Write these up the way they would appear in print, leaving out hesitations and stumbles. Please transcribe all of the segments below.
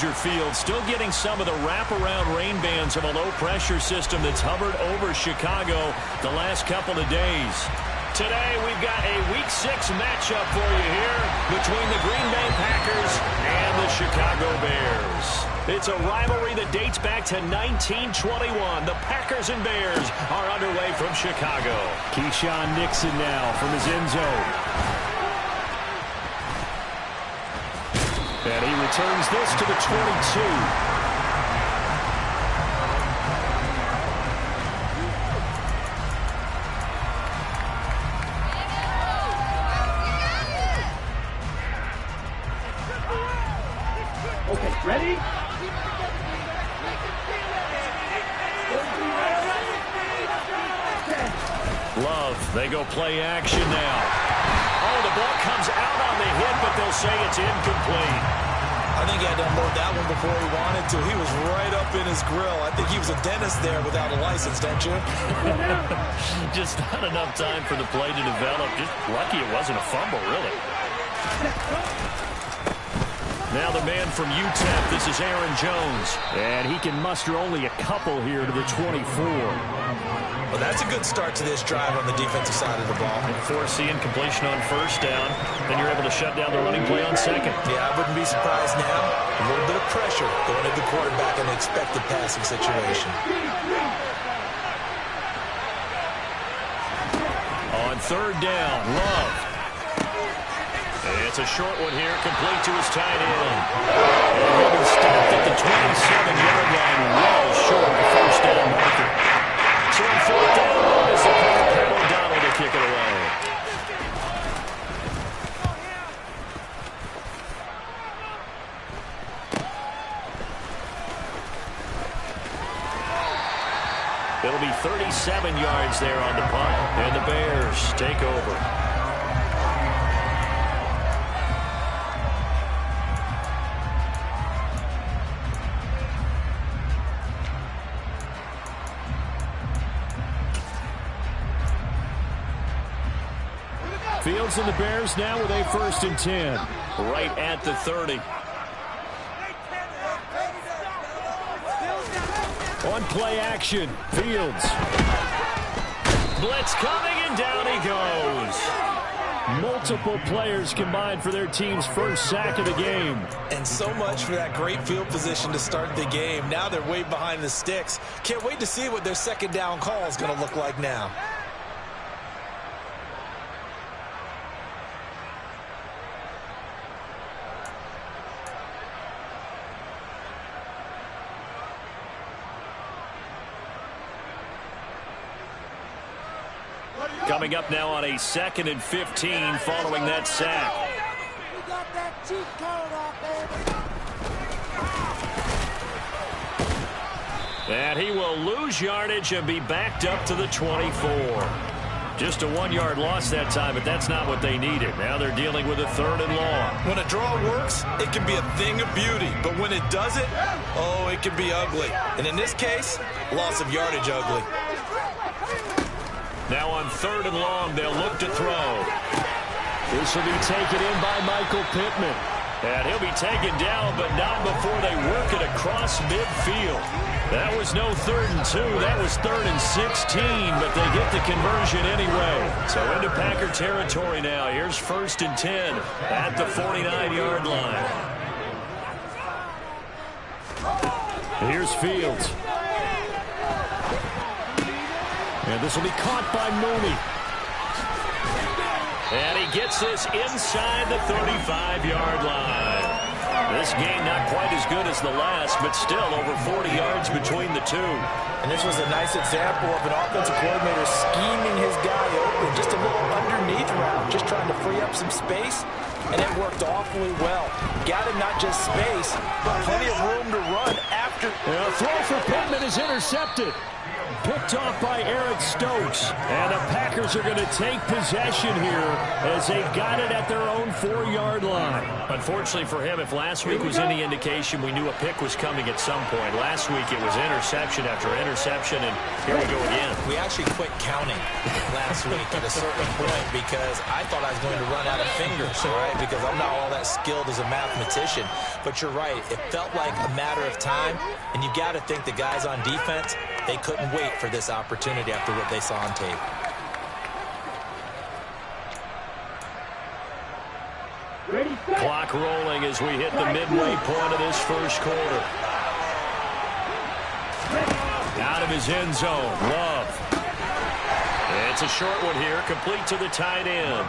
Soldier Field, still getting some of the wraparound rain bands of a low-pressure system that's hovered over Chicago the last couple of days. Today, we've got a Week 6 matchup for you here between the Green Bay Packers and the Chicago Bears. It's a rivalry that dates back to 1921. The Packers and Bears are underway from Chicago. Keyshawn Nixon now from his end zone. And he returns this to the 22. Ready? Love, they go play action now. Oh, the ball comes out on the hit, but they'll say it's incomplete. I think he had to unload that one before he wanted to. He was right up in his grill. I think he was a dentist there without a license, don't you? Just not enough time for the play to develop. Just lucky it wasn't a fumble, really. Now the man from UTEP, this is Aaron Jones. And he can muster only a couple here to the 24. Well, that's a good start to this drive on the defensive side of the ball. And forcing completion on first down, then you're able to shut down the running play on second. Yeah, I wouldn't be surprised now. A little bit of pressure going at the quarterback in an expected passing situation. On third down, Love. It's a short one here, complete to his tight end. And he'll be stopped at the 27-yard line, well short of the first down marker. So on fourth down, it's the Pat O'Donnell to kick it away. It'll be 37 yards there on the punt, and the Bears take over. Fields and the Bears now with a 1st and 10. Right at the 30. On play action, Fields. Blitz coming, and down he goes. Multiple players combined for their team's first sack of the game. And so much for that great field position to start the game. Now they're way behind the sticks. Can't wait to see what their second down call is going to look like now. Coming up now on a 2nd and 15 following that sack. We got that cheat code off, baby. And he will lose yardage and be backed up to the 24. Just a 1-yard loss that time, but that's not what they needed. Now they're dealing with a 3rd and long. When a draw works, it can be a thing of beauty. But when it doesn't, oh, it can be ugly. And in this case, loss of yardage ugly. Now on 3rd and long, they'll look to throw. This will be taken in by Michael Pittman. And he'll be taken down, but not before they work it across midfield. That was no 3rd and 2. That was 3rd and 16, but they get the conversion anyway. So into Packer territory now. Here's 1st and 10 at the 49-yard line. Here's Fields. And this will be caught by Mooney. And he gets this inside the 35-yard line. This game not quite as good as the last, but still over 40 yards between the two. And this was a nice example of an offensive coordinator scheming his guy open. Just a little underneath route, just trying to free up some space, and it worked awfully well. Got him not just space, but plenty of room to run after. And a throw for Pittman is intercepted. Picked off by Eric Stokes. And the Packers are going to take possession here as they got it at their own 4-yard line. Unfortunately for him, if last week was any indication, we knew a pick was coming at some point. Last week it was interception after interception, and here we go again. We actually quit counting last week at a certain point because I thought I was going to run out of fingers, right? Because I'm not all that skilled as a mathematician. But you're right. It felt like a matter of time, and you got to think the guys on defense, they couldn't wait for this opportunity after what they saw on tape. Clock rolling as we hit the midway point of this first quarter. Out of his end zone, Love. It's a short one here, complete to the tight end.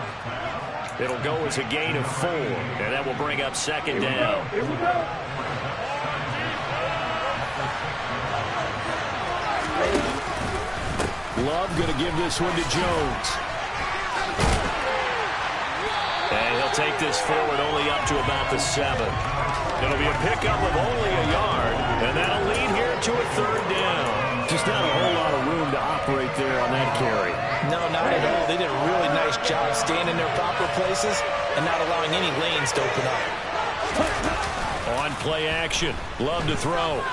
It'll go as a gain of 4, and that will bring up second down. Love going to give this one to Jones. And he'll take this forward only up to about the 7. It'll be a pickup of only a yard, and that'll lead here to a third down. Just not a whole lot of room to operate there on that carry. No, not at all. They did a really nice job staying in their proper places and not allowing any lanes to open up. On play action, Love to throw.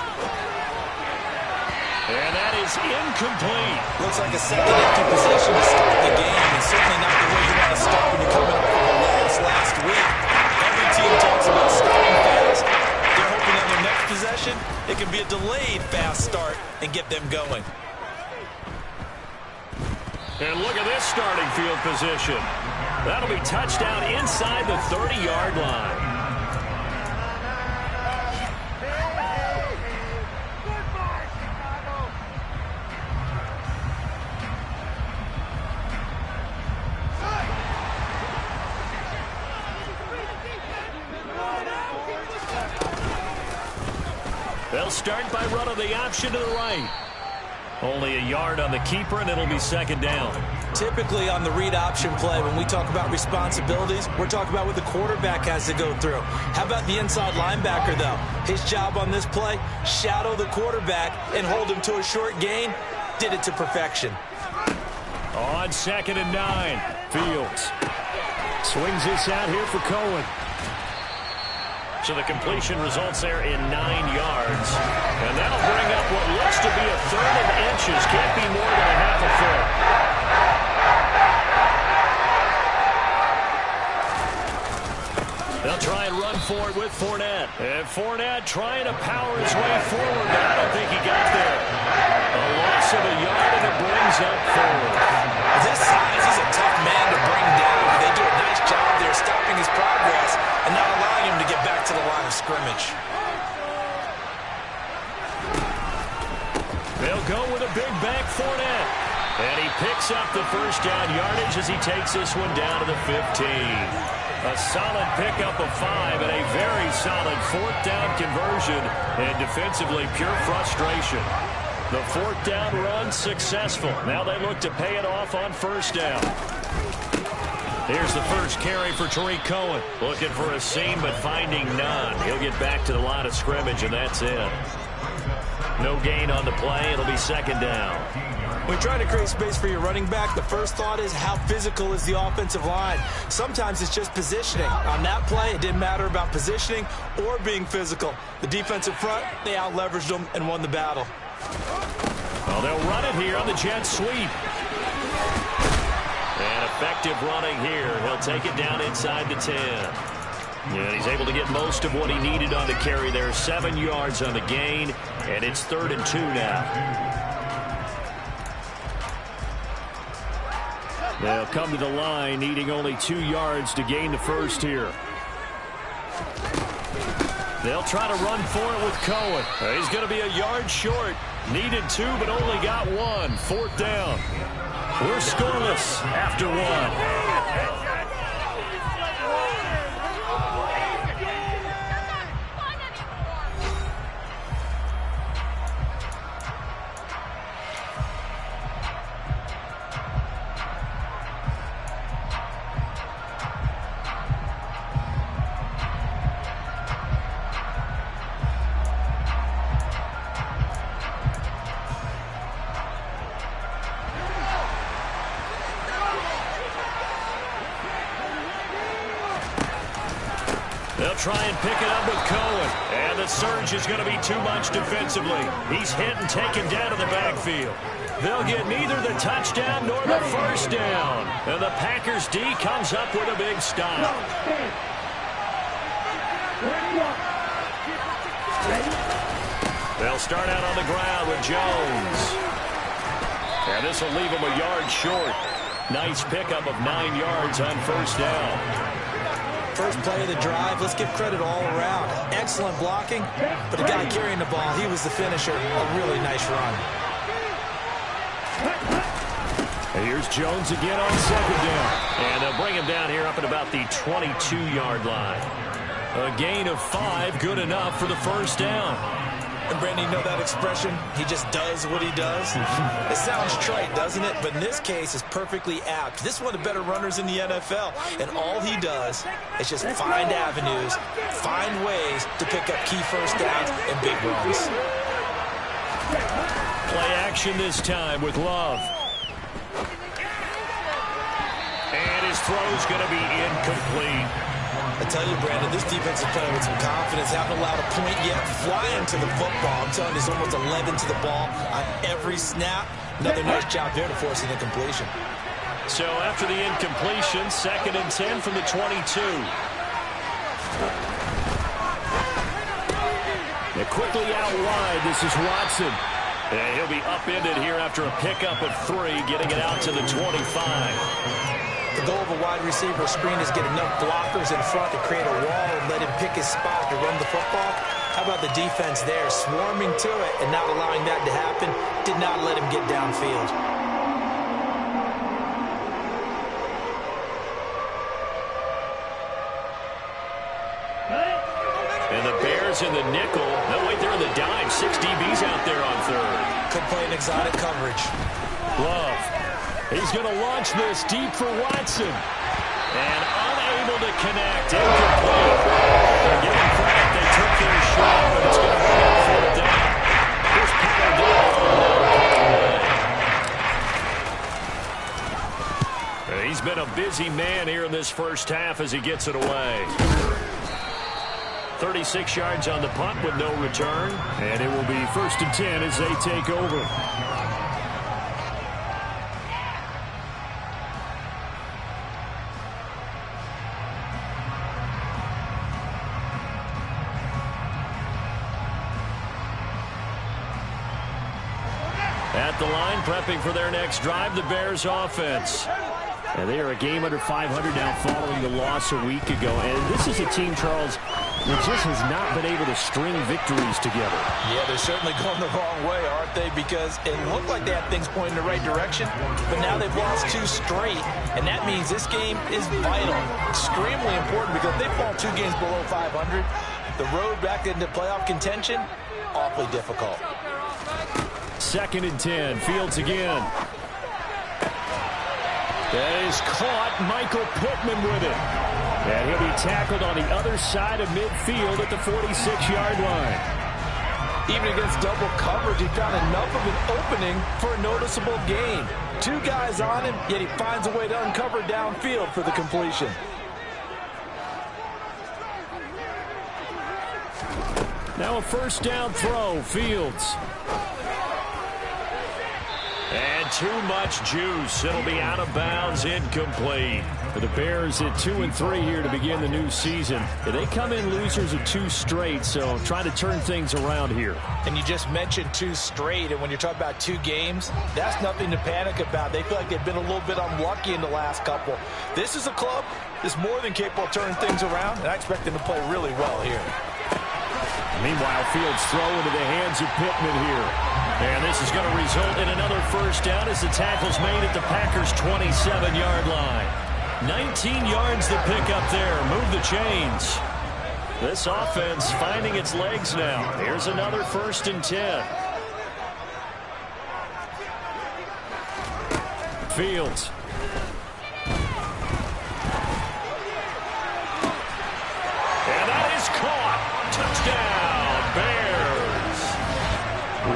And that is incomplete. Looks like a second empty possession to start the game, and certainly not the way you want to start when you're coming off of a loss last week. Every team talks about starting fast. They're hoping on their next possession, it can be a delayed fast start and get them going. And look at this starting field position. That'll be touchdown inside the 30-yard line. They'll start by running the option to the right. Only a yard on the keeper, and it'll be second down. Typically on the read option play, when we talk about responsibilities, we're talking about what the quarterback has to go through. How about the inside linebacker, though? His job on this play, shadow the quarterback and hold him to a short gain. Did it to perfection. On 2nd and 9, Fields swings this out here for Cohen. So the completion results there in 9 yards. And that'll bring up what looks to be a 3rd and inches. Can't be more than a half a foot. They'll try and run for it with Fournette. And Fournette trying to power his way forward, but I don't think he got there. A loss of a yard, and it brings up 4. This size, he's a tough man to bring down. They do a nice job there stopping his progress and not allowing him to get back to the line of scrimmage. They'll go with a big back Fournette. And he picks up the first down yardage as he takes this one down to the 15. A solid pickup of 5 and a very solid 4th down conversion. And defensively, pure frustration. The 4th down run successful. Now they look to pay it off on 1st down. Here's the first carry for Tariq Cohen. Looking for a seam, but finding none. He'll get back to the line of scrimmage, and that's it. No gain on the play. It'll be 2nd down. When trying to create space for your running back, the first thought is how physical is the offensive line. Sometimes it's just positioning. On that play, it didn't matter about positioning or being physical. The defensive front, they out-leveraged them and won the battle. Well, they'll run it here on the jet sweep. And effective running here. He'll take it down inside the 10. And he's able to get most of what he needed on the carry there. 7 yards on the gain, and it's 3rd and 2 now. They'll come to the line, needing only 2 yards to gain the first here. They'll try to run for it with Cohen. He's going to be a yard short. Needed 2, but only got 1. 4th down. We're scoreless after 1. They'll try and pick it up with Cohen. And the surge is going to be too much defensively. He's hit and taken down to the backfield. They'll get neither the touchdown nor the first down. And the Packers D comes up with a big stop. They'll start out on the ground with Jones. And this will leave him a yard short. Nice pickup of 9 yards on first down. First play of the drive, let's give credit all around. Excellent blocking, but the guy carrying the ball, he was the finisher. A really nice run. And here's Jones again on second down. And they'll bring him down here up at about the 22-yard line. A gain of 5, good enough for the first down. And Brandon, you know that expression? He just does what he does. It sounds trite, doesn't it? But in this case, it's perfectly apt. This is one of the better runners in the NFL. And all he does is just find avenues, find ways to pick up key first downs and big runs. Play action this time with Love. And his throw's going to be incomplete. I tell you, Brandon, this defense is playing with some confidence. Haven't allowed a point yet. Flying to the football. I'm telling you, there's almost 11 to the ball on every snap. Another nice job there to force an incompletion. So after the incompletion, 2nd and 10 from the 22. And quickly out wide, this is Watson. And he'll be upended here after a pickup of 3, getting it out to the 25. The goal of a wide receiver screen is get enough blockers in front to create a wall and let him pick his spot to run the football. How about the defense there, swarming to it and not allowing that to happen? Did not let him get downfield. And the Bears in the nickel. No, wait, they're in the dime. 6 DBs out there on 3rd. Could play an exotic coverage. Love. He's going to launch this deep for Watson. And unable to connect. Incomplete. They're giving credit. They took their shot, but it's going to bring up 4th down. Here's Paradell. He's been a busy man here in this first half as he gets it away. 36 yards on the punt with no return. And it will be 1st and 10 as they take over. At the line, prepping for their next drive, the Bears offense. And they are a game under 500 now following the loss a week ago. And this is a team, Charles, that just has not been able to string victories together. Yeah, they're certainly going the wrong way, aren't they? Because it looked like they had things pointing in the right direction, but now they've lost 2 straight, and that means this game is vital, extremely important, because if they fall 2 games below 500, the road back into playoff contention, awfully difficult. 2nd and 10, Fields again. That is caught, Michael Pittman with it. And he'll be tackled on the other side of midfield at the 46-yard line. Even against double coverage, he found enough of an opening for a noticeable gain. 2 guys on him, yet he finds a way to uncover downfield for the completion. Now a first down throw, Fields. And too much juice. It'll be out of bounds, incomplete. The Bears at 2-3 here to begin the new season. They come in losers of 2 straight, so trying to turn things around here. And you just mentioned 2 straight, and when you're talking about 2 games, that's nothing to panic about. They feel like they've been a little bit unlucky in the last couple. This is a club that's more than capable of turning things around, and I expect them to play really well here. Meanwhile, Fields throw into the hands of Pittman here. And this is going to result in another first down as the tackle's made at the Packers' 27-yard line. 19 yards to pick up there. Move the chains. This offense finding its legs now. Here's another 1st and 10. Fields. And that is caught. Touchdown, Bears.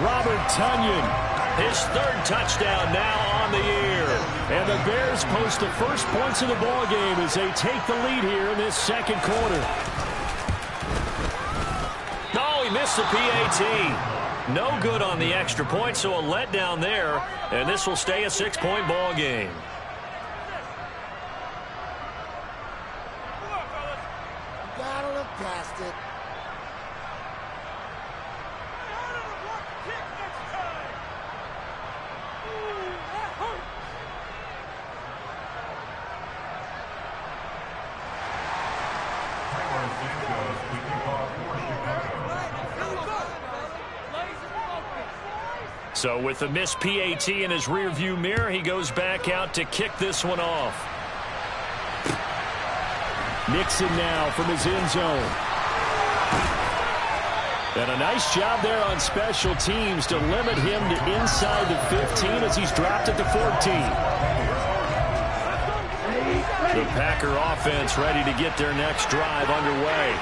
Robert Tonyan, his 3rd touchdown now on the year. And the Bears post the first points of the ball game as they take the lead here in this 2nd quarter. miss the PAT. No good on the extra point, so a letdown there, and this will stay a 6-point ball game. You gotta look past it. So with the missed PAT in his rearview mirror, he goes back out to kick this one off. Nixon now from his end zone. And a nice job there on special teams to limit him to inside the 15 as he's dropped at the 14. The Packer offense ready to get their next drive underway.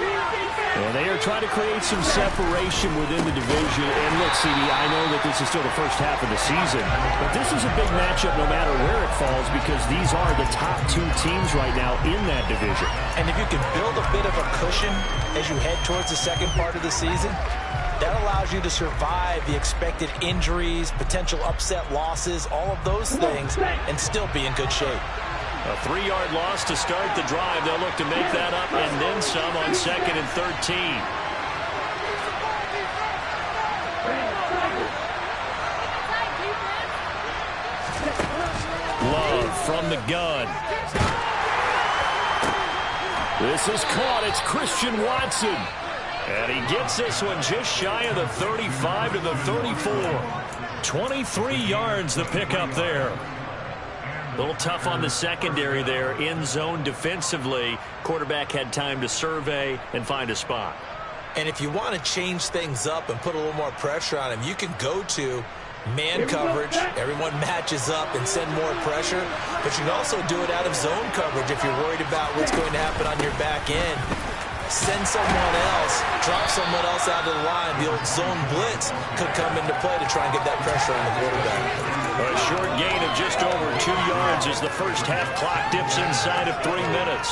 And they are trying to create some separation within the division. And look, CD, I know that this is still the first half of the season, but this is a big matchup no matter where it falls because these are the top two teams right now in that division. And if you can build a bit of a cushion as you head towards the second part of the season, that allows you to survive the expected injuries, potential upset losses, all of those things, and still be in good shape. A 3-yard loss to start the drive. They'll look to make that up and then some on 2nd and 13. Love from the gun. This is caught. It's Christian Watson. And he gets this one just shy of the 35 to the 34. 23 yards the pickup there. A little tough on the secondary there, in zone defensively. Quarterback had time to survey and find a spot. And if you want to change things up and put a little more pressure on him, you can go to man coverage. Everyone matches up and send more pressure. But you can also do it out of zone coverage if you're worried about what's going to happen on your back end. Send someone else, drop someone else out of the line. The old zone blitz could come into play to try and get that pressure on the quarterback. A short gain of just over 2 yards as the first half clock dips inside of 3 minutes.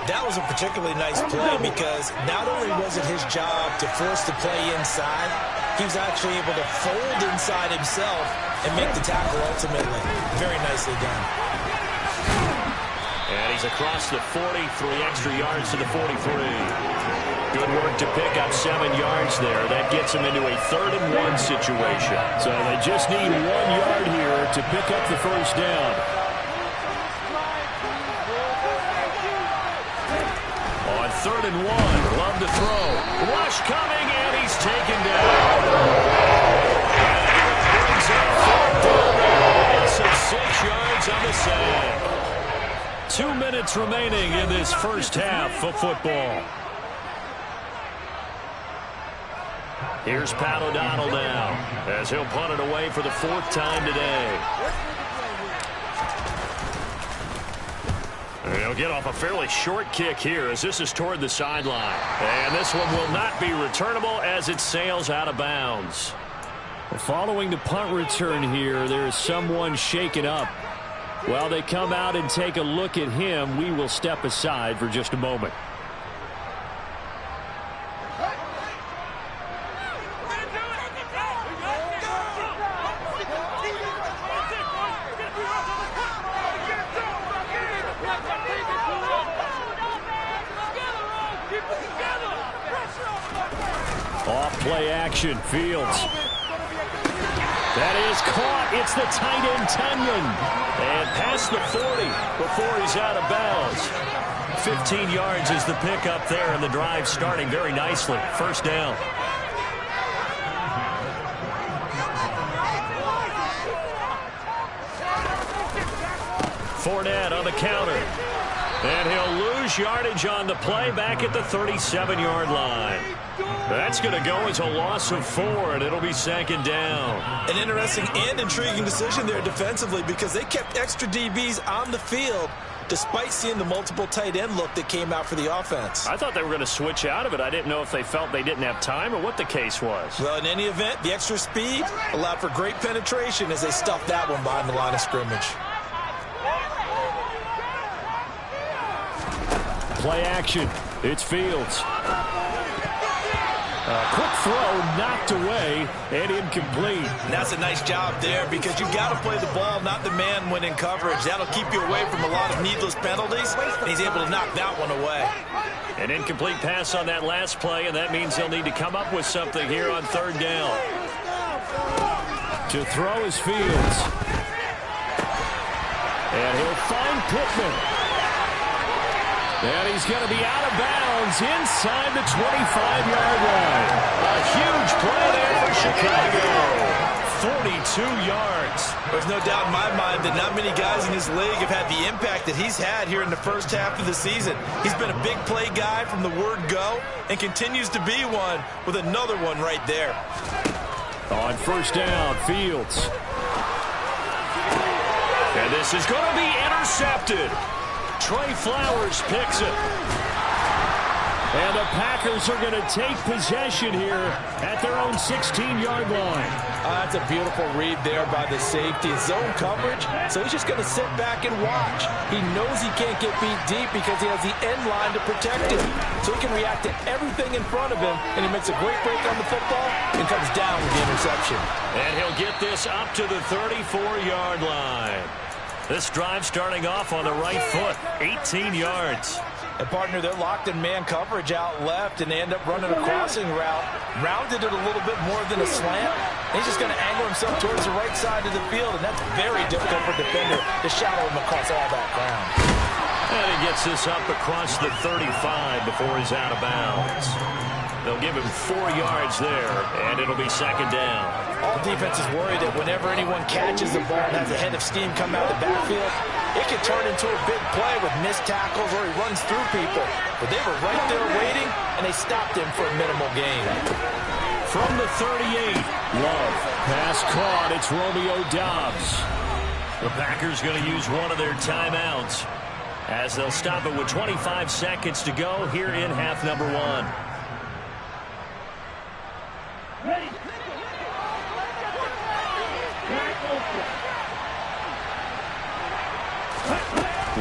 That was a particularly nice play because not only was it his job to force the play inside, he was actually able to fold inside himself and make the tackle ultimately. Very nicely done. And he's across the 40, 3 extra yards to the 43. Good work to pick up 7 yards there. That gets him into a 3rd and 1 situation. So they just need 1 yard here to pick up the first down. On 3rd and 1, Love to throw. Rush coming, and he's taken down. Brings up 4th down. It's 6 yards on the sack. 2 minutes remaining in this first half of football. Here's Pat O'Donnell now as he'll punt it away for the 4th time today. And he'll get off a fairly short kick here as this is toward the sideline. And this one will not be returnable as it sails out of bounds. Following the punt return here, there is someone shaken up. While they come out and take a look at him, we will step aside for just a moment. Off-play action, Fields. That is caught. It's the tight end, Tunyon. And past the 40 before he's out of bounds. 15 yards is the pickup there, and the drive starting very nicely. First down. Fournette on the counter. And he'll lose yardage on the play back at the 37-yard line. That's going to go as a loss of 4, and it'll be 2nd down. An interesting and intriguing decision there defensively because they kept extra DBs on the field despite seeing the multiple tight end look that came out for the offense. I thought they were going to switch out of it. I didn't know if they felt they didn't have time or what the case was. Well, in any event, the extra speed allowed for great penetration as they stuffed that one behind the line of scrimmage. Play action. It's Fields. Quick throw knocked away and incomplete. And that's a nice job there because you've got to play the ball, not the man when in coverage. That'll keep you away from a lot of needless penalties, and he's able to knock that one away. An incomplete pass on that last play, and that means he'll need to come up with something here on third down. To throw is Fields. And he'll find Pittman. And he's going to be out of bounds inside the 25-yard line. A huge play there for Chicago. 42 yards. There's no doubt in my mind that not many guys in this league have had the impact that he's had here in the first half of the season. He's been a big play guy from the word go and continues to be one with another one right there. On first down, Fields. And this is going to be intercepted. Trey Flowers picks it. And the Packers are going to take possession here at their own 16-yard line. That's a beautiful read there by the safety. Zone coverage, so he's just going to sit back and watch. He knows he can't get beat deep because he has the end line to protect him. So he can react to everything in front of him, and he makes a great break on the football and comes down with the interception. And he'll get this up to the 34-yard line. This drive starting off on the right foot, 18 yards. And partner, they're locked in man coverage out left, and they end up running a crossing route. Rounded it a little bit more than a slant. He's just going to angle himself towards the right side of the field, and that's very difficult for a defender to shadow him across all that ground. And he gets this up across the 35 before he's out of bounds. They'll give him 4 yards there, and it'll be second down. All defenses worry that whenever anyone catches the ball and has a head of steam come out the backfield, it could turn into a big play with missed tackles or he runs through people. But they were right there waiting, and they stopped him for a minimal gain. From the 38, Love. Pass caught. It's Romeo Doubs. the Packers going to use one of their timeouts as they'll stop it with 25 seconds to go here in half number one.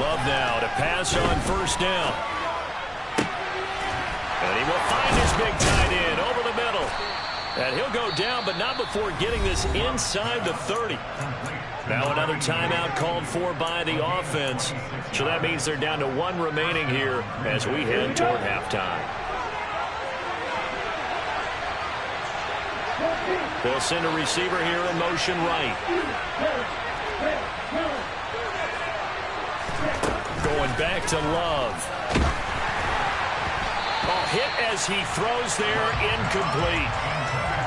Love now to pass on first down. And he will find his big tight end over the middle. And he'll go down, but not before getting this inside the 30. Now another timeout called for by the offense. So that means they're down to one remaining here as we head toward halftime. They'll send a receiver here in motion right. Going back to Love. Hit as he throws there, incomplete.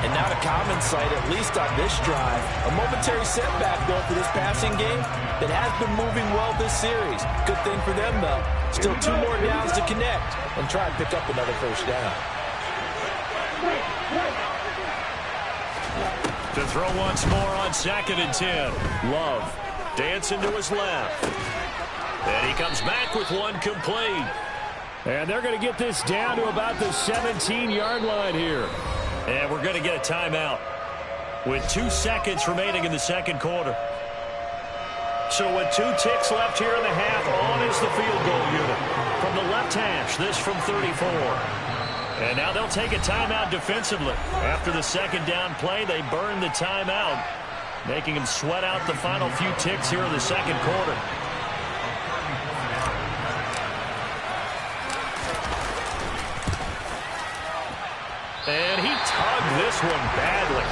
And not a common sight, at least on this drive. A momentary setback, though, for this passing game that has been moving well this series. Good thing for them, though. Still 2 more downs to connect and try and pick up another first down. To throw once more on 2nd and 10. Love dancing to his left. And he comes back with one complete. And they're going to get this down to about the 17-yard line here. And we're going to get a timeout with 2 seconds remaining in the second quarter. So with 2 ticks left here in the half, on is the field goal unit. From the left hash, this from 34. And now they'll take a timeout defensively. After the second down play, they burn the timeout, making them sweat out the final few ticks here in the second quarter. And he tugged this one badly.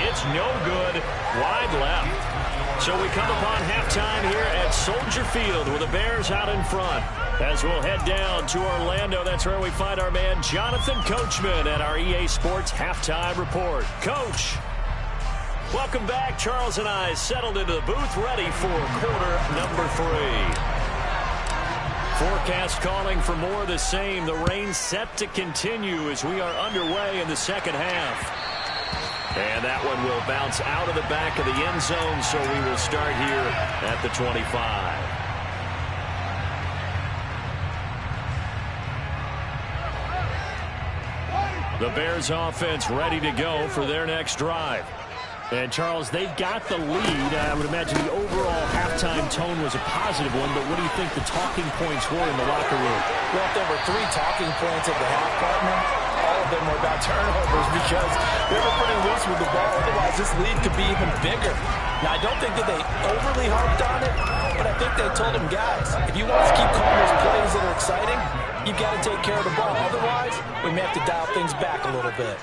It's no good, wide left. So we come upon halftime here at Soldier Field with the Bears out in front. As we'll head down to Orlando, that's where we find our man Jonathan Coachman at our EA Sports Halftime Report. Coach, welcome back. Charles and I settled into the booth ready for quarter number 3. Forecast calling for more of the same. The rain set to continue as we are underway in the second half. And that one will bounce out of the back of the end zone, so we will start here at the 25. The Bears offense ready to go for their next drive. And, Charles, they've got the lead. I would imagine the overall halftime tone was a positive one, but what do you think the talking points were in the locker room? Well, if there were 3 talking points of the half, partner, all of them were about turnovers because they were pretty loose with the ball. Otherwise, this lead could be even bigger. Now, I don't think that they overly harped on it, but I think they told them, guys, if you want us to keep calling those plays that are exciting, you've got to take care of the ball. Otherwise, we may have to dial things back a little bit.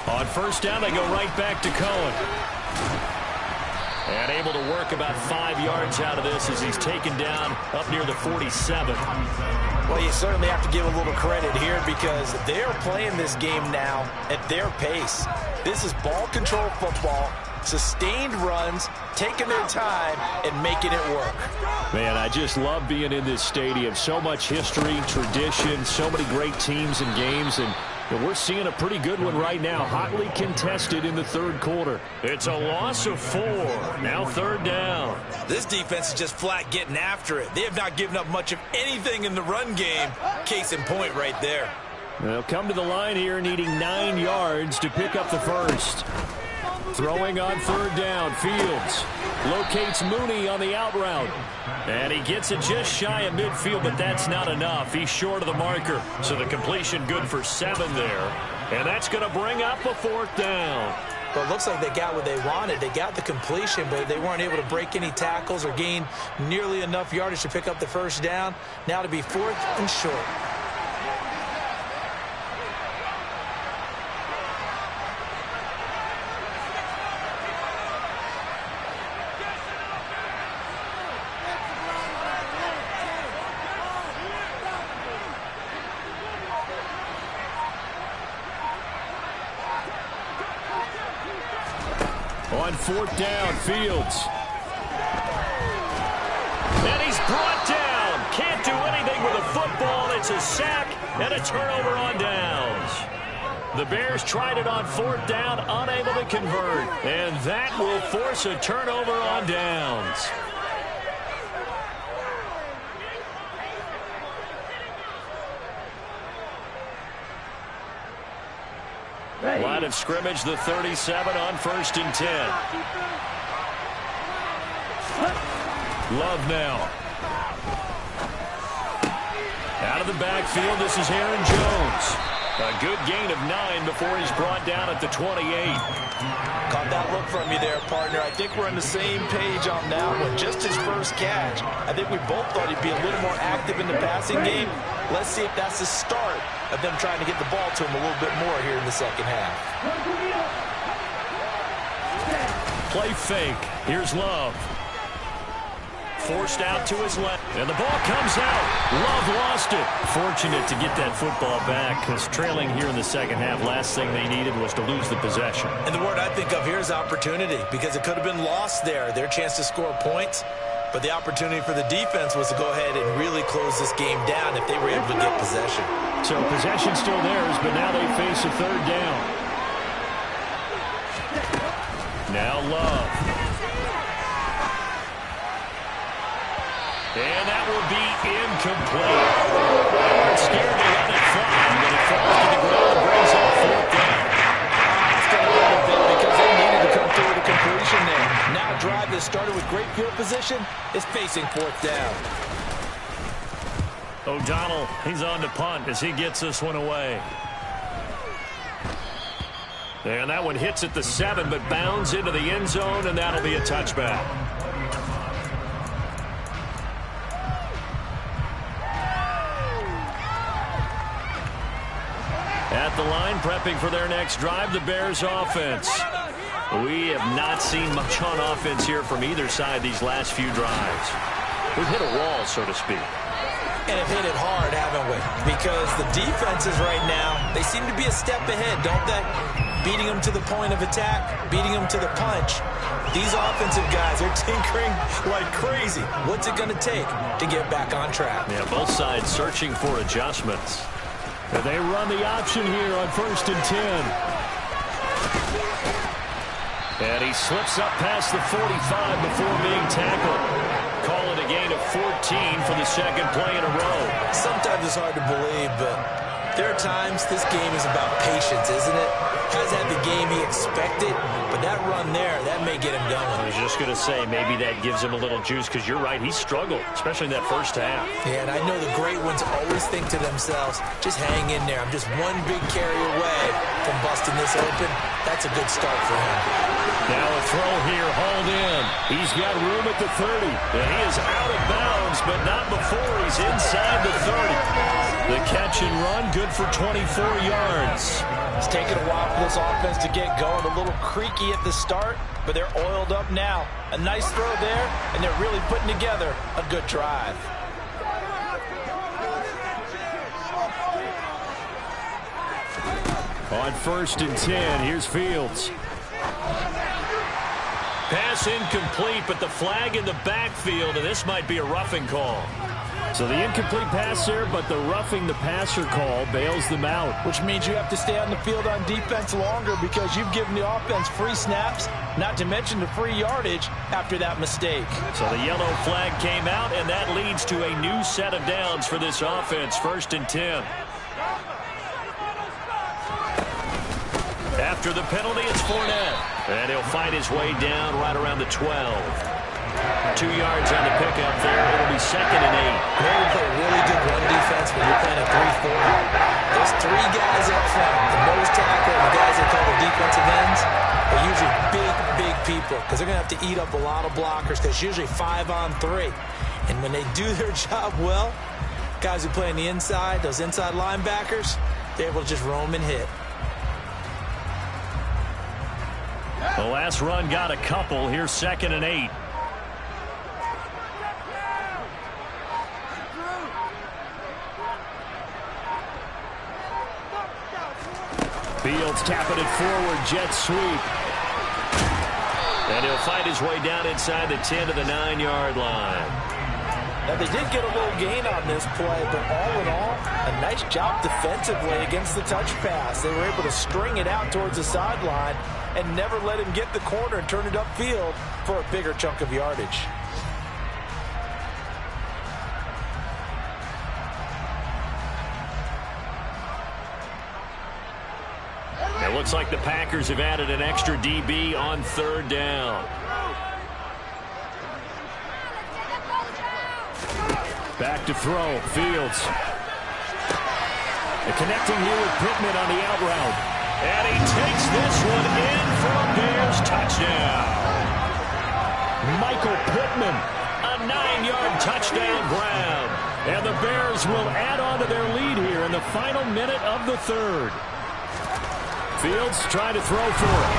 On first down, they go right back to Cohen. And able to work about 5 yards out of this as he's taken down up near the 47. Well, you certainly have to give a little credit here because they're playing this game now at their pace. This is ball control football, sustained runs, taking their time, and making it work. Man, I just love being in this stadium. So much history, tradition, so many great teams and games, and we're seeing a pretty good one right now, hotly contested in the third quarter. It's a loss of 4. Now third down. This defense is just flat getting after it. They have not given up much of anything in the run game. Case in point right there. They'll come to the line here needing 9 yards to pick up the first. Throwing on third down, Fields locates Mooney on the out route. And he gets it just shy of midfield, but that's not enough. He's short of the marker. So the completion good for 7 there. And that's going to bring up a fourth down. Well, it looks like they got what they wanted. They got the completion, but they weren't able to break any tackles or gain nearly enough yardage to pick up the first down. Now to be 4th and short. On fourth down, Fields. And he's brought down. Can't do anything with a football. It's a sack and a turnover on downs. The Bears tried it on fourth down, unable to convert. And that will force a turnover on downs. Line of scrimmage, the 37 on 1st and 10. Love now. Out of the backfield, this is Aaron Jones. A good gain of 9 before he's brought down at the 28. Caught that look from you there, partner. I think we're on the same page on that one. Just his first catch. I think we both thought he'd be a little more active in the passing game. Let's see if that's the start of them trying to get the ball to him a little bit more here in the second half. Play fake. Here's Love. Forced out to his left. And the ball comes out. Love lost it. Fortunate to get that football back because trailing here in the second half, last thing they needed was to lose the possession. And the word I think of here is opportunity because it could have been lost there. Their chance to score points. But the opportunity for the defense was to go ahead and really close this game down if they were able to get possession. So possession still theirs, but now they face a third down. Now Love. And that will be incomplete. They weren't scared to let it fly, but it falls to the ground and brings up fourth down. It's going to hurt a bit because they needed to come through with a completion there. Now a drive that started with great field position is facing fourth down. O'Donnell, he's on to punt as he gets this one away. And that one hits at the 7, but bounds into the end zone, and that'll be a touchback. At the line, prepping for their next drive, the Bears offense. We have not seen much on offense here from either side these last few drives. We've hit a wall, so to speak. And have hit it hard, haven't we? Because the defenses right now, they seem to be a step ahead, don't they? Beating them to the point of attack, beating them to the punch. These offensive guys are tinkering like crazy. What's it going to take to get back on track? Yeah, both sides searching for adjustments. And they run the option here on 1st and 10. And he slips up past the 45 before being tackled. Call it a gain of 14 for the second play in a row. Sometimes it's hard to believe, but There are times this game is about patience, isn't it? Hasn't had the game he expected, but that run there, that may get him going. I was just going to say, maybe that gives him a little juice, because you're right, he struggled, especially in that first half. Yeah, and I know the great ones always think to themselves, just hang in there. I'm just one big carry away from busting this open. That's a good start for him. Now a throw here, hauled in. He's got room at the 30. And he is out of bounds, but not before he's inside the 30. The catch and run, good for 24 yards. It's taken a while for this offense to get going. A little creaky at the start, but they're oiled up now. A nice throw there, and they're really putting together a good drive. On 1st and 10, here's Fields. Pass incomplete, but the flag in the backfield, and this might be a roughing call. So the incomplete pass there, but the roughing the passer call bails them out. Which means you have to stay on the field on defense longer because you've given the offense free snaps, not to mention the free yardage after that mistake. So the yellow flag came out, and that leads to a new set of downs for this offense. 1st and 10. After the penalty, it's Fournette. And he'll find his way down right around the 12. 2 yards on the pickup there. It'll be 2nd and 8. You know, we play really good run defense when you're playing a 3-4. There's 3 guys up front, the nose tackle and the guys they call the defensive ends. They're usually big people because they're going to have to eat up a lot of blockers because it's usually 5-on-3. And when they do their job well, guys who play on the inside, those inside linebackers, they're able to just roam and hit. The last run got a couple. Here's 2nd and 8. Fields tapping it forward, jet sweep. And he'll find his way down inside the 10 to the 9-yard line. Now, they did get a little gain on this play, but all in all, a nice job defensively against the touch pass. They were able to string it out towards the sideline and never let him get the corner and turn it upfield for a bigger chunk of yardage. It looks like the Packers have added an extra DB on 3rd down. Back to throw, Fields. And connecting here with Pittman on the out route. And he takes this one in for a Bears touchdown. Michael Pittman, a 9-yard touchdown grab. And the Bears will add on to their lead here in the final minute of the 3rd. Fields trying to throw for it.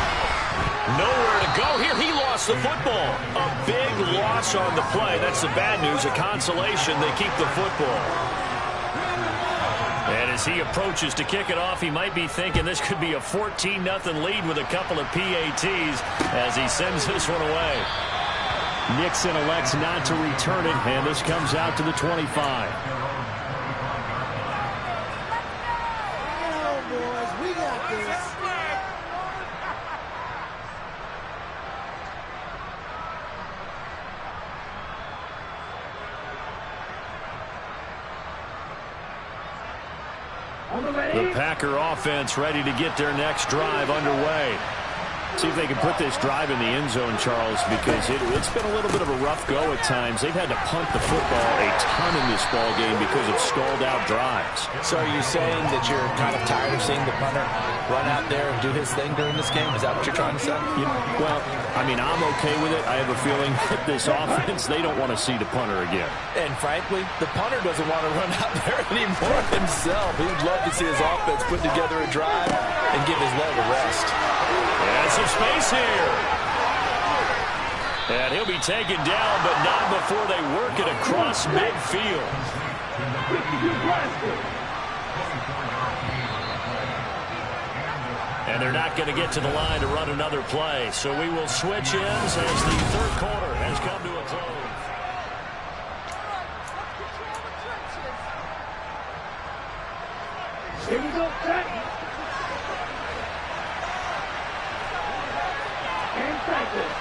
Nowhere to go here. He lost the football. A big loss on the play. That's the bad news. A consolation. They keep the football. And as he approaches to kick it off, he might be thinking this could be a 14-0 lead with a couple of PATs as he sends this one away. Nixon elects not to return it, and this comes out to the 25. The Packer offense ready to get their next drive underway. See if they can put this drive in the end zone, Charles, because it's been a little bit of a rough go at times. They've had to punt the football a ton in this ball game because of stalled-out drives. So are you saying that you're kind of tired of seeing the punter run out there and do his thing during this game? Is that what you're trying to say? Well, I mean, I'm okay with it. I have a feeling that this offense, they don't want to see the punter again. And frankly, the punter doesn't want to run out there anymore himself. He would love to see his offense put together a drive and give his leg a rest. And some space here. And he'll be taken down, but not before they work it across midfield. And they're not going to get to the line to run another play. So we will switch ends as the 3rd quarter has come to a close. Here we go, Franklin. And Franklin.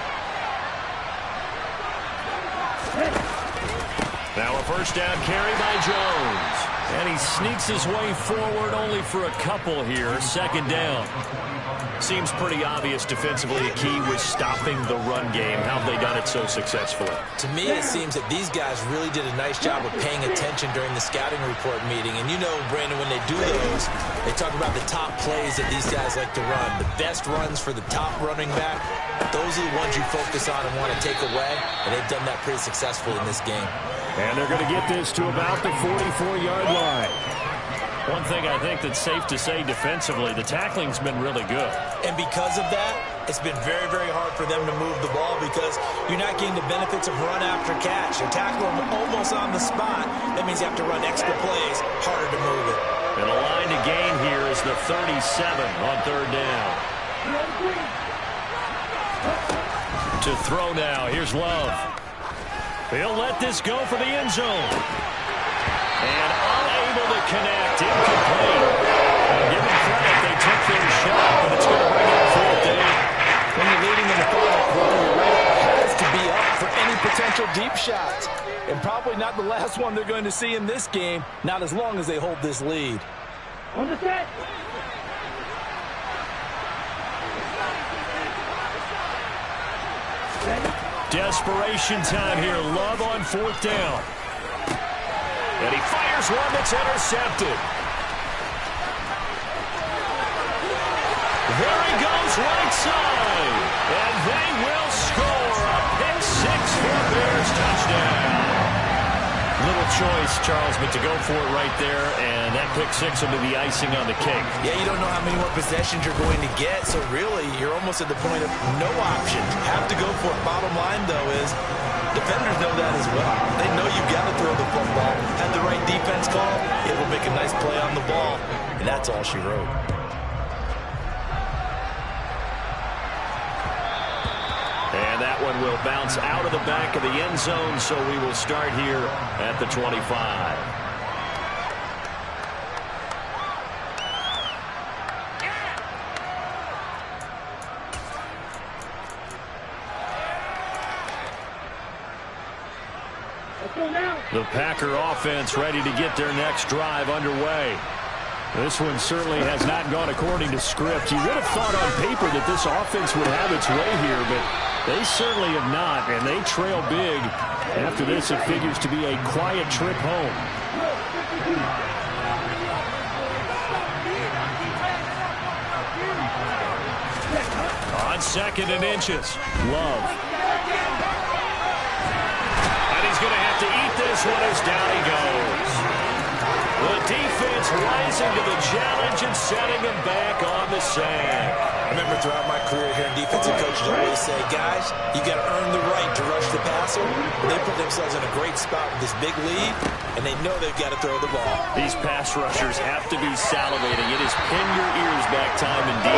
Now a 1st down carry by Jones. And he sneaks his way forward only for a couple here. Second down. Seems pretty obvious defensively a key was stopping the run game. How have they done it so successfully? To me, it seems that these guys really did a nice job of paying attention during the scouting report meeting. And you know, Brandon, when they do those, they talk about the top plays that these guys like to run. The best runs for the top running back, those are the ones you focus on and want to take away. And they've done that pretty successfully in this game. And they're going to get this to about the 44-yard line. One thing I think that's safe to say defensively, the tackling's been really good. And because of that, it's been very, very hard for them to move the ball because you're not getting the benefits of run after catch. You're tackling them almost on the spot. That means you have to run extra plays, harder to move it. And the line to gain here is the 37 on third down. To throw now, here's Love. He'll let this go for the end zone. And unable to connect, incomplete. Give them credit, they took their shot, but it's going to bring up fourth down. When you're leading in the final quarter, your radar has to be up for any potential deep shots. And probably not the last one they're going to see in this game, not as long as they hold this lead. On the set. Desperation time here. Love on fourth down. And he fires one that's intercepted. There he goes right side. And they will score a pick-6 for a Bears touchdown. Little choice, Charles, but to go for it right there, and that pick-6 will be the icing on the cake. Yeah, you don't know how many more possessions you're going to get, so really, you're almost at the point of no option. Have to go for it. Bottom line, though, is defenders know that as well. They know you've got to throw the football. Have the right defense call, it will make a nice play on the ball, and that's all she wrote. And that one will bounce out of the back of the end zone, so we will start here at the 25. The Packer offense ready to get their next drive underway. This one certainly has not gone according to script. You would have thought on paper that this offense would have its way here, but they certainly have not, and they trail big. After this, it figures to be a quiet trip home. On second and inches, Love. And he's going to have to eat this one as down he goes. The defense rising to the challenge and setting them back on the sack. I remember throughout my career here in defensive coaches always say, guys, you got to earn the right to rush the passer. They put themselves in a great spot with this big lead, and they know they've got to throw the ball. These pass rushers have to be salivating. It is pin your ears back time indeed.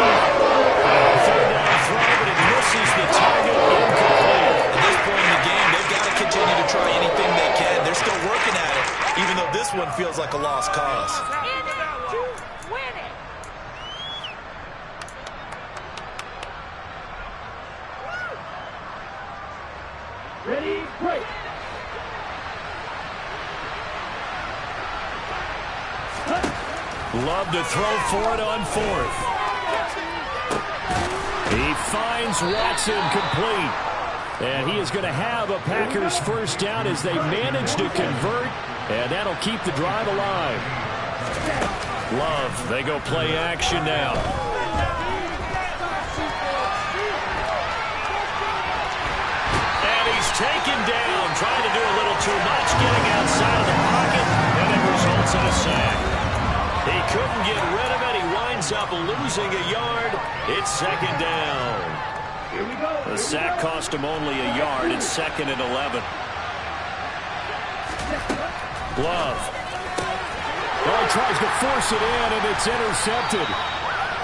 Third down throw, but it misses the target, incomplete. At this point in the game, they've got to continue to try anything they can. They're still working at it, even though this one feels like a lost cause. Ready, break. Love to throw for it on fourth. He finds Watson complete. And he is going to have a Packers first down as they manage to convert. And that'll keep the drive alive. Love, they go play action now. And he's taken down, trying to do a little too much, getting outside of the pocket, and it results in a sack. He couldn't get rid of it. He winds up losing a yard. It's second down. Here we go. The sack cost him only a yard. It's second and 11. Love. Oh, tries to force it in, and it's intercepted.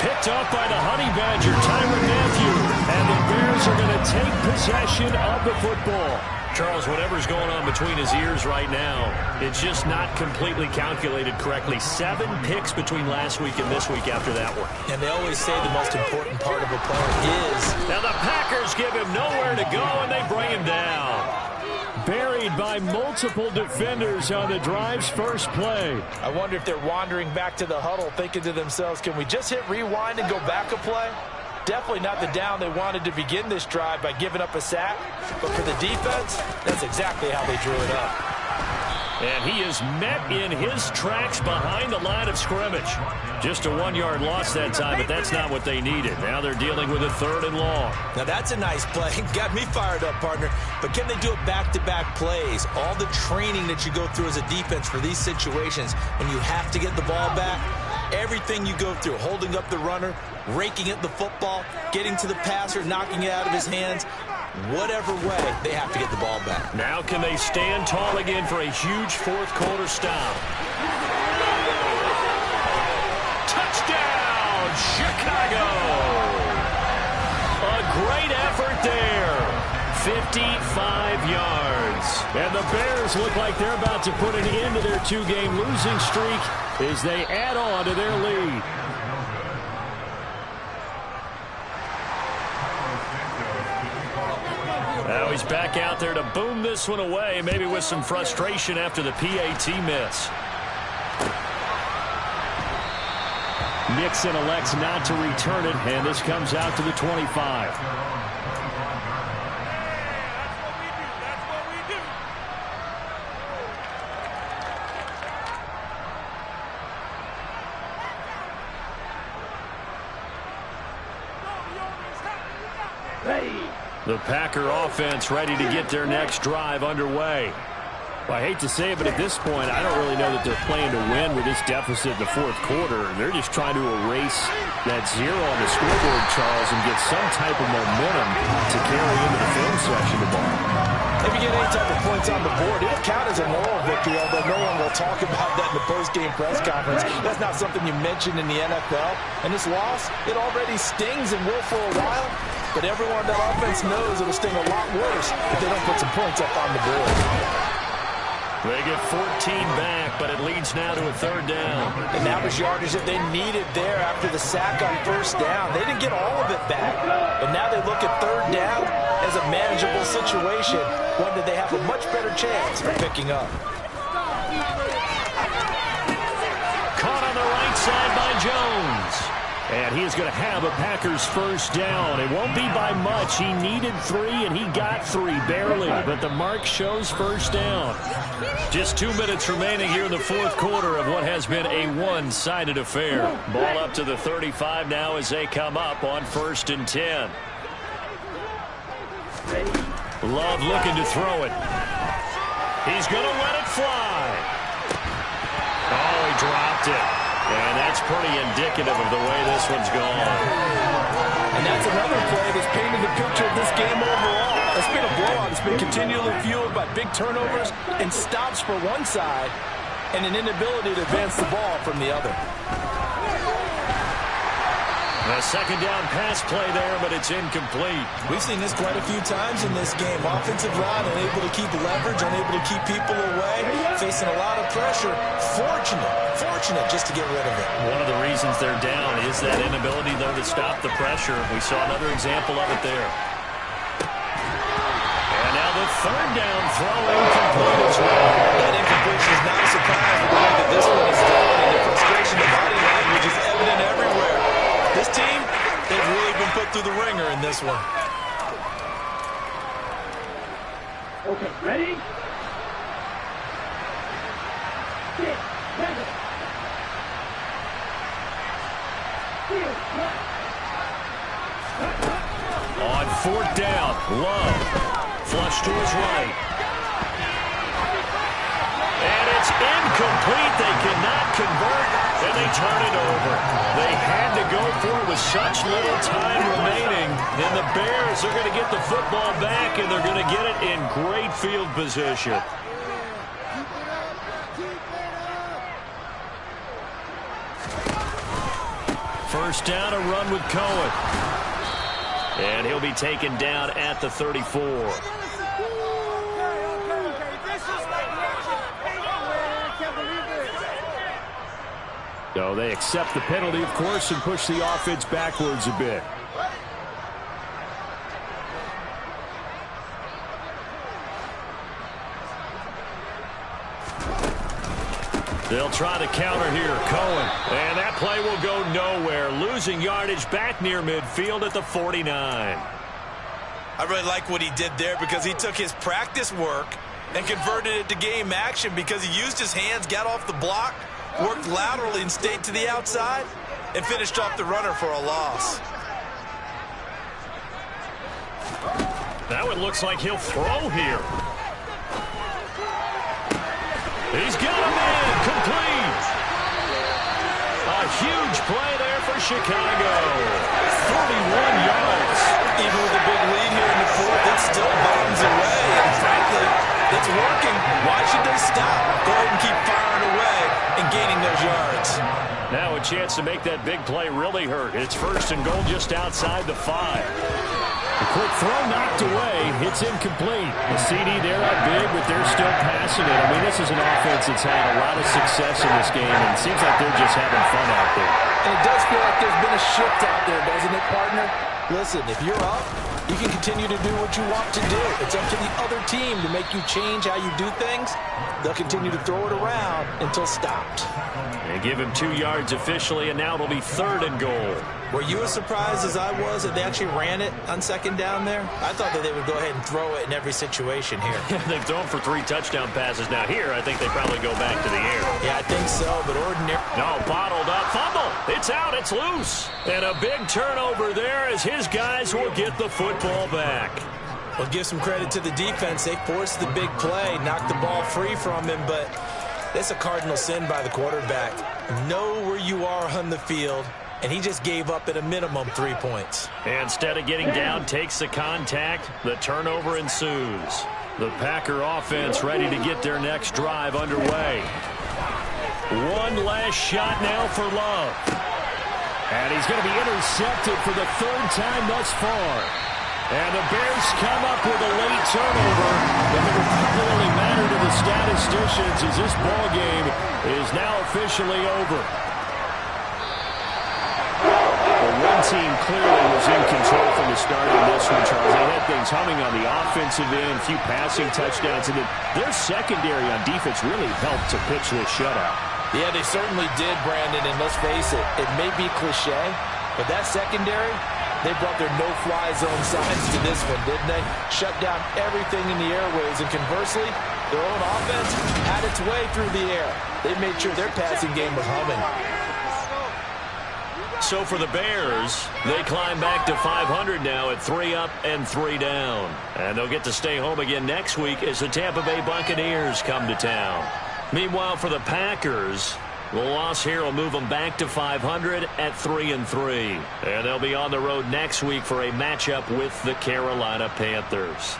Picked up by the Honey Badger, Tyrann Mathieu. And the Bears are going to take possession of the football. Charles, whatever's going on between his ears right now, it's just not completely calculated correctly. 7 picks between last week and this week after that one. And they always say the most important part of a player is... Now the Packers give him nowhere to go, and they bring him down. buried by multiple defenders on the drive's first play. I wonder if they're wandering back to the huddle thinking to themselves, can we just hit rewind and go back a play? Definitely not the down they wanted to begin this drive by giving up a sack. But for the defense, that's exactly how they drew it up. And he is met in his tracks behind the line of scrimmage. Just a 1-yard loss that time, but that's not what they needed. Now they're dealing with a 3rd and long. Now that's a nice play. Got me fired up, partner. But can they do it back-to-back plays? All the training that you go through as a defense for these situations when you have to get the ball back, everything you go through, holding up the runner, raking at the football, getting to the passer, knocking it out of his hands, whatever way, they have to get the ball back. Now can they stand tall again for a huge 4th quarter stop? Touchdown, Chicago! A great effort there. 55 yards. And the Bears look like they're about to put an end to their 2-game losing streak as they add on to their lead. Now he's back out there to boom this one away, maybe with some frustration after the PAT miss. Nixon elects not to return it, and this comes out to the 25. The Packer offense ready to get their next drive underway. Well, I hate to say it, but at this point, I don't really know that they're playing to win with this deficit in the 4th quarter. They're just trying to erase that 0 on the scoreboard, Charles, and get some type of momentum to carry into the film section tomorrow. If you get any type of points on the board, it'll count as a moral victory, although no one will talk about that in the post-game press conference. That's not something you mention in the NFL. And this loss, it already stings and will for a while. But everyone on that offense knows it'll sting a lot worse if they don't put some points up on the board. They get 14 back, but it leads now to a 3rd down. And that was yardage that they needed there after the sack on 1st down. They didn't get all of it back. But now they look at 3rd down as a manageable situation, one that they have a much better chance of picking up. Caught on the right side by Jones. And he is going to have a Packers 1st down. It won't be by much. He needed 3, and he got 3, barely. But the mark shows 1st down. Just 2 minutes remaining here in the 4th quarter of what has been a one-sided affair. Ball up to the 35 now as they come up on 1st and 10. Love looking to throw it. He's going to let it fly. Oh, he dropped it. And that's pretty indicative of the way this one's gone. And that's another play that's painted the picture of this game overall. It's been a blowout. It's been continually fueled by big turnovers and stops for one side and an inability to advance the ball from the other. A 2nd down pass play there, but it's incomplete. We've seen this quite a few times in this game. Offensive line unable to keep leverage, unable to keep people away, facing a lot of pressure. Fortunate just to get rid of it. One of the reasons they're down is that inability, though, to stop the pressure. We saw another example of it there. And now the 3rd down throw incomplete as well. That incompletion is not a surprise with the way that this one is done, and the frustration, the body language is evident everywhere. This team, they've really been put through the ringer in this one. Okay, ready? Sit, ready. On 4th down, Love. Flush to his right. And it's incomplete. They cannot convert, and they turn it over. They had to go for it with such little time remaining. And the Bears are going to get the football back, and they're going to get it in great field position. First down, a run with Cohen. And he'll be taken down at the 34. So they accept the penalty, of course, and push the offense backwards a bit. They'll try the counter here. Cohen. And that play will go nowhere. Losing yardage back near midfield at the 49. I really like what he did there because he took his practice work and converted it to game action because he used his hands, got off the block, worked laterally and stayed to the outside, and finished off the runner for a loss. Now it looks like he'll throw here. He's got him in. Complete. A huge play there for Chicago. 31 yards. Even with a big lead here in the fourth, it still bombs away. And frankly, it's working. Why should they stop? Go ahead and keep firing away and gaining those yards. Now a chance to make that big play really hurt. It's 1st and goal just outside the 5. The quick throw knocked away. It's incomplete. The CD, they're up big, but they're still passing it. I mean, this is an offense that's had a lot of success in this game, and it seems like they're just having fun out there. And it does feel like there's been a shift out there, doesn't it, partner? Listen, if you're up, you can continue to do what you want to do. It's up to the other team to make you change how you do things. They'll continue to throw it around until stopped. They give him 2 yards officially, and now it'll be 3rd and goal. Were you as surprised as I was that they actually ran it on 2nd down there? I thought that they would go ahead and throw it in every situation here. They've thrown for 3 touchdown passes. Now here, I think they probably go back to the air. Yeah, I think so, but ordinary. No, bottled up. Fumble. It's out. It's loose. And a big turnover there as his guys will get the football back. Well, give some credit to the defense. They forced the big play, knocked the ball free from him, but that's a cardinal sin by the quarterback. Know where you are on the field, and he just gave up at a minimum 3 points. Instead of getting down, takes the contact. The turnover ensues. The Packer offense ready to get their next drive underway. One last shot now for Love. And he's going to be intercepted for the 3rd time thus far. And the Bears come up with a late turnover. But it will clearly matter to the statisticians as this ball game is now officially over. One team clearly was in control from the start of this one, Charles. They had things humming on the offensive end, a few passing touchdowns, and then their secondary on defense really helped to pitch this shutout. Yeah, they certainly did, Brandon, and let's face it, it may be cliche, but that secondary, they brought their no-fly zone signs to this one, didn't they? Shut down everything in the airways, and conversely, their own offense had its way through the air. They made sure their passing game was humming. So for the Bears, they climb back to 500 now at 3 up and 3 down. And they'll get to stay home again next week as the Tampa Bay Buccaneers come to town. Meanwhile, for the Packers, the loss here will move them back to 500 at 3-3. And they'll be on the road next week for a matchup with the Carolina Panthers.